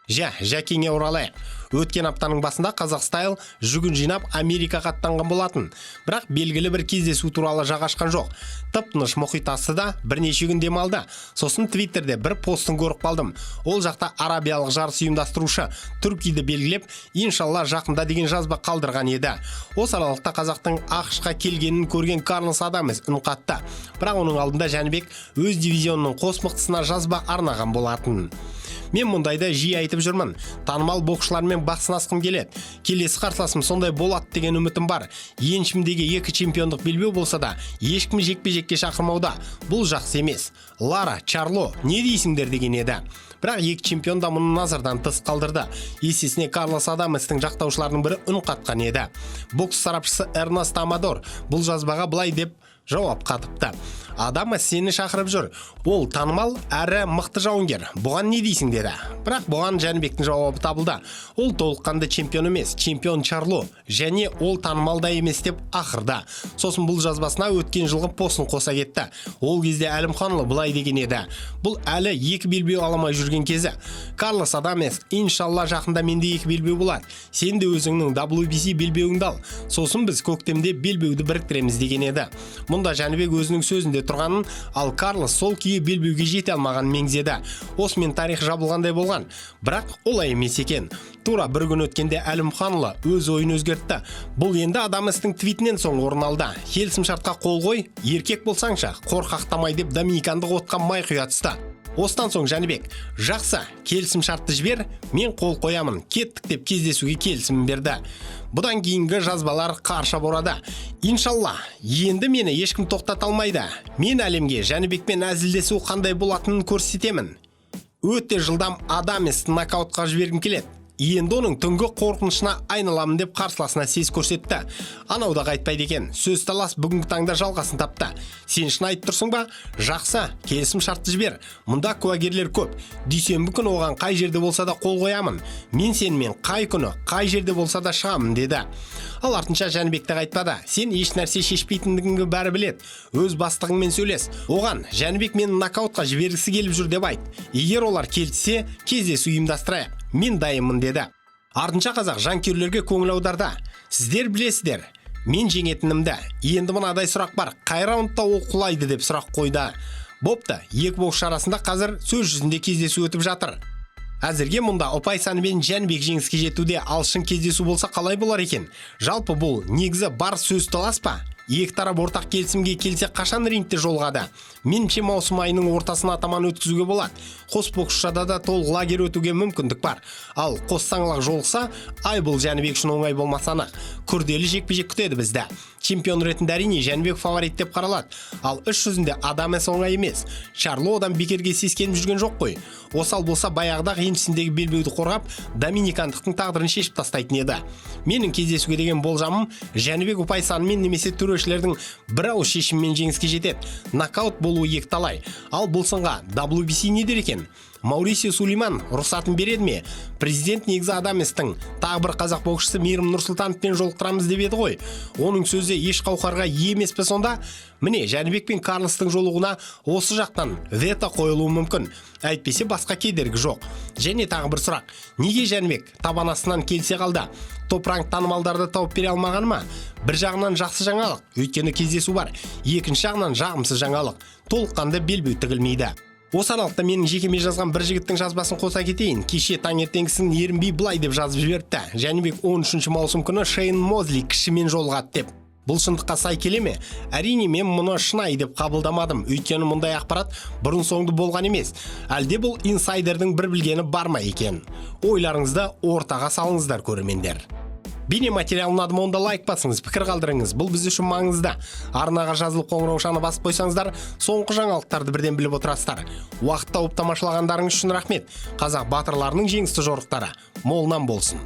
Жәкеңе оралайық. Өткен аптаның басында Қазақстайл жүгін жинап Америкаға аттанған болатын. Бірақ белгілі бір кездесу туралы жағашқан жоқ. Тып-тыныш мұхит астыда бірнеше күн демалды. Сосын Твиттерде бір постын көріп қалдым. Ол жақта арабиялық жарыс ұйымдастырушы Түркияды белгілеп, иншалла жақында деген жазба қалдырған еді. Осы аралықта қазақтың ақшқа келгенін көрген Карлос Адамес үн қатты. Бірақ оның алдында Жәнібек өз дивизионының қос мықтысына жазба арнаған болатын. Мен мұндайда жиі айтып жүрмін. Танымал боксшылармен бақ сынасқым келеді. Келесі қарсыласым сондай болады деген үмітім бар. Еншімдегі 2 чемпиондық белбеу болса да, ешкім жекпе-жекке шақырмауда. Бұл жақсы емес. Лара, Чарло, не дейсіңдер деген еді. Бірақ 2 чемпион да мұны назардан тыс қалдырды. Есесіне Карлос Адаместің жақтаушыларының бірі үн қатқан еді. Бокс сарапшысы Эрнест Амадор бұл жазбаға былай деп жауап қатыпты. Адамес сені шақырып жүр. Ол танымал әрі мықты жауынгер. Бұған не дейсің деді. Бірақ бұған Жәнібектің жауабы табылды. Ол толыққанды чемпион емес, чемпион Чарло, және ол танымал да емес деп ақырды. Сосын бұл жазбасына өткен жылғы постын қоса кетті. Ол кезде Әлімханұлы былай деген еді. Бұл әлі 2 белбеу аламай жүрген кезі. Карлос Адамес, иншалла жақында менде 2 белбеу болады. Сен де өзіңнің WBC белбеуіңді ал. Сосын біз көктемде белбеуді біріктіреміз деген еді. Мұнда Жәнібек өзінің сөзінде тұрғанын, ал Карлос сол күйі белбеуге жете алмаған меңзеді. Осымен тарих жабылғандай болған. Бірақ олай емес екен. Тура бір күн өткенде Әлімханұлы өз ойын өзгертті. Бұл енді Адаместің твитінен соң орын алды. Келісімшартқа қол қой, еркек болсаңша, қорқақтамай деп доминикандық отқа май құя түсті. Осыдан соң Жәнібек, жақсы, келісім шартты жібер, мен қол қоямын, кеттік деп кездесуге келісім берді. Бұдан кейінгі жазбалар қарша борады. Иншалла, енді мені ешкім тоқтата алмайды. Мен әлемге Жәнібекпен әзілдесу қандай болатынын көрсетемін. Өте жылдам Адамес нокаутқа жібергім келеді. Енді оның түнгі қорқынышына айналамын деп қарсыласына сес көрсетті. Анауда қайтпайды екен. Сөз талас бүгінгі таңда жалғасын тапты. Сен шын айтып тұрсың ба? Жақсы, келісім шартты жібер. Мұнда куәгерлер көп. Дүйсенбі күні оған қай жерде болса да қол қоямын. Мен сенімен қай күні, қай жерде болса да шығамын деді. Ал артынша Жәнібекті қайтпады. Сен еш нәрсе шешпейтіндігіңді бәрі білет. Өз бастығыңмен сөйлес. Оған Жәнібек мені нокаутқа жібергісі келіп жүр деп айт. Егер олар келтісе, кездесу ұйымдастырайық. Мен дайынмын деді. Артынша қазақ жанкүйерлерге көңіл аударды. Сіздер білесіздер, мен жеңетінімді. Енді мынадай сұрақ бар. Қай раундта ол құлайды деп сұрақ қойды. Бопты, 2 боксшы арасында қазір сөз жүзінде кездесу өтіп жатыр. Әзірге мұнда ұпай саны мен Жәнібек жеңіске жетуде, ал шын кездесу болса қалай болар екен? Жалпы бұл негізі бар сөз талас па? Екі тарап ортақ келісімге келсе қашан рингте жолғады? Меніңше маусым айының ортасына атаман өткізуге болады. Қос боксшыда да толық лагерь өтуге мүмкіндік бар. Ал қос саңлақ жолықса, ай бұл Жәнібек үшін оңай болмаса анық. Күрделі жекпе-жек күтеді бізді. Чемпион ретінде әрине Жәнібек фаворит деп қаралады. Ал іс жүзінде Адамес оңай емес. Чарло одан бекерге сескеніп жүрген жоқ қой. Осал болса баяғыдағы еншісіндегі белбеуді қорғап, доминикандықтың тағдырын шешіп тастайтын еді. Менің кездесуге деген болжамым, Жәнібек ұпай санымен немесе төрешілердің бір ауыз шешіммен жеңіске жетеді. Нокаут болуы екіталай. Ал бұл сынға WBC не дер екен? Маурисио Сулейман рұқсатын береді ме? Президент негізі Адаместің тағы бір қазақ боксшысы Мейірім Нұрсұлтановпен жолықтырамыз деп еді ғой. Оның сөзі еш қауқарға емес пе сонда? Міне, Жәнібек пен Карлостың жолығуына осы жақтан вето қойылуы мүмкін. Әйтпесе басқа кедергі жоқ. Және тағы бір сұрақ. Неге Жәнібек табан астынан келсе қалды? Топ-ранг танымалдарды тауып бере алмаған ма? Бір жағынан жақсы жаңалық, өйткені кездесу бар. Екінші жағынан жағымсыз жаңалық. Толыққанды белбеу тігілмейді. Осы аралықта менің жекеме жазған бір жігіттің жазбасын қоса кетейін. Кеше таңертеңгісін ерінбей былай деп жазып жіберіпті. Жәнібек 13 маусым күні Шейн Мозли кішімен жолығады деп. Бұл шындыққа сай келе ме? Әрине мен мұны шынайы деп қабылдамадым. Өйткені мұндай ақпарат бұрын соңды болған емес. Әлде бұл инсайдердің бір білгені бар ма екен? Ойларыңызды ортаға салыңыздар көрермендер. Бейне материал ұнады ма, онда лайк басыңыз, пікір қалдырыңыз. Бұл біз үшін маңызды. Арнаға жазылып қоңыраушаны басып қойсаңыздар, соңғы жаңалықтарды бірден біліп отырасыздар. Уақыт тауып тамашалағандарыңыз үшін рахмет. Қазақ батырларының жеңісті жорықтары молынан болсын.